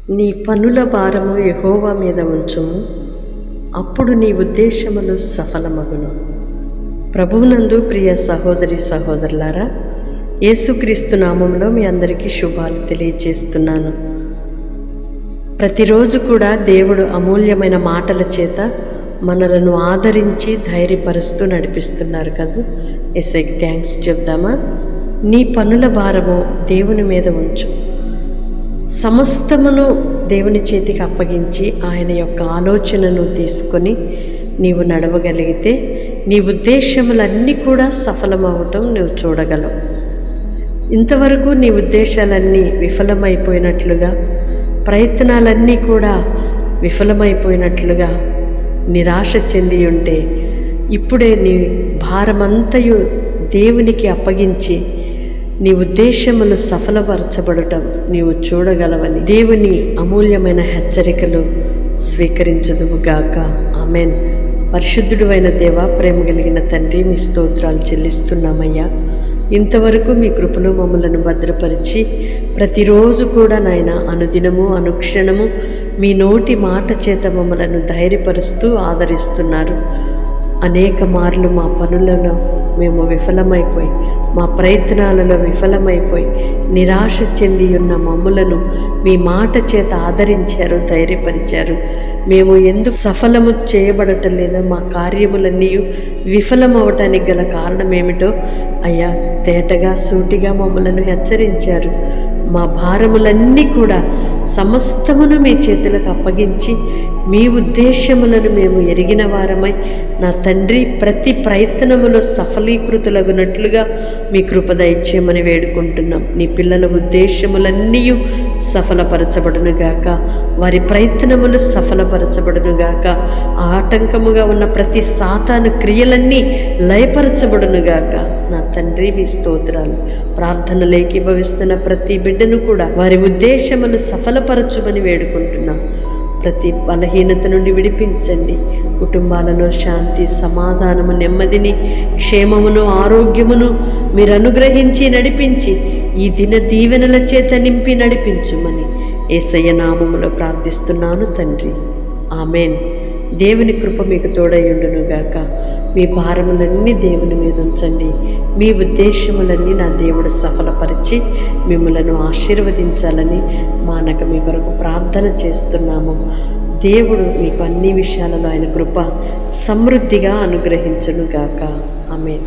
నీ పనుల భారము యెహోవా మీద ఉంచుము, అప్పుడు నీ ఉద్దేశములు సఫలమగును. ప్రభువునందు ప్రియ సహోదరి సహోదరులారా, యేసుక్రీస్తు నామంలో మీ అందరికీ శుభాలు తెలియజేస్తున్నాను. ప్రతిరోజు కూడా దేవుడు అమూల్యమైన మాటల చేత మనలను ఆదరించి ధైర్యపరుస్తూ నడిపిస్తున్నారు కదా. యేసయ్యకి థ్యాంక్స్ చెప్దామా? నీ పనుల భారము దేవుని మీద ఉంచు, సమస్తమును దేవుని చేతికి అప్పగించి ఆయన యొక్క ఆలోచనను తీసుకొని నీవు నడవగలిగితే నీ ఉద్దేశములన్నీ కూడా సఫలమవటం నువ్వు చూడగలవు. ఇంతవరకు నీ ఉద్దేశాలన్నీ విఫలమైపోయినట్లుగా, ప్రయత్నాలన్నీ కూడా విఫలమైపోయినట్లుగా నిరాశ చెంది ఉంటే ఇప్పుడే నీ భారమంతయు దేవునికి అప్పగించి నీ ఉద్దేశములు సఫలపరచబడటం నీవు చూడగలవని దేవుని అమూల్యమైన హెచ్చరికలు స్వీకరించుదువుగాక. ఆమెన్. పరిశుద్ధుడు అయిన దేవ, ప్రేమ కలిగిన తండ్రి, మీ స్తోత్రాలు చెల్లిస్తున్నామయ్యా. ఇంతవరకు మీ కృపలో మమ్మలను భద్రపరిచి ప్రతిరోజు కూడా నాయన అనుదినము అనుక్షణము మీ నోటి మాట చేత మమ్మలను ధైర్యపరుస్తూ ఆదరిస్తున్నారు. అనేక మార్లు మా పనులలో మేము విఫలమైపోయి, మా ప్రయత్నాలలో విఫలమైపోయి నిరాశ చెంది ఉన్న మమ్ములను మీ మాట చేత ఆదరించారు, ధైర్యపరిచారు. మేము ఎందుకు సఫలము చేయబడటం లేదా, మా కార్యములన్నీ విఫలమవటానికి గల కారణం ఏమిటో అయ్యా తేటగా సూటిగా మమ్మలను హెచ్చరించారు. మా భారములన్నీ కూడా సమస్తమును మీ చేతులకు అప్పగించి మీ ఉద్దేశములను మేము ఎరిగిన వారమై నా తండ్రి ప్రతి ప్రయత్నములో సఫలీకృతులగునట్లుగా మీ కృప దయచేయమని వేడుకుంటున్నాం. నీ పిల్లల ఉద్దేశములన్నీ సఫలపరచబడునుగాక, వారి ప్రయత్నములు సఫలపరచబడునుగాక, ఆటంకముగా ఉన్న ప్రతి సాతాను క్రియలన్నీ లయపరచబడునుగాక. నా తండ్రి మీ స్తోత్రాలు. ప్రార్థనలు ఏకీభవిస్తున్న ప్రతి బిడ్డను కూడా వారి ఉద్దేశములు సఫలపరచుమని వేడుకుంటున్నాం. ప్రతి బలహీనత నుండి విడిపించండి. కుటుంబాలలో శాంతి, సమాధానము, నెమ్మదిని, క్షేమమును, ఆరోగ్యమును మీరు అనుగ్రహించి నడిపించి ఈ దిన దీవెనల చేత నింపి నడిపించుమని యేసయ్య నామములో ప్రార్థిస్తున్నాను తండ్రి. ఆమెన్. దేవుని కృప మీకు తోడయుండునుగాక. మీ భారములన్నీ దేవుని మీద ఉంచండి. మీ ఉద్దేశములన్నీ నా దేవుడు సఫలపరిచి మిమ్మలను ఆశీర్వదించాలని మానక మీ కొరకు ప్రార్థన చేస్తున్నాము. దేవుడు మీకు అన్ని విషయాలలో ఆయన కృప సమృద్ధిగా అనుగ్రహించునుగాక. ఆమేన్.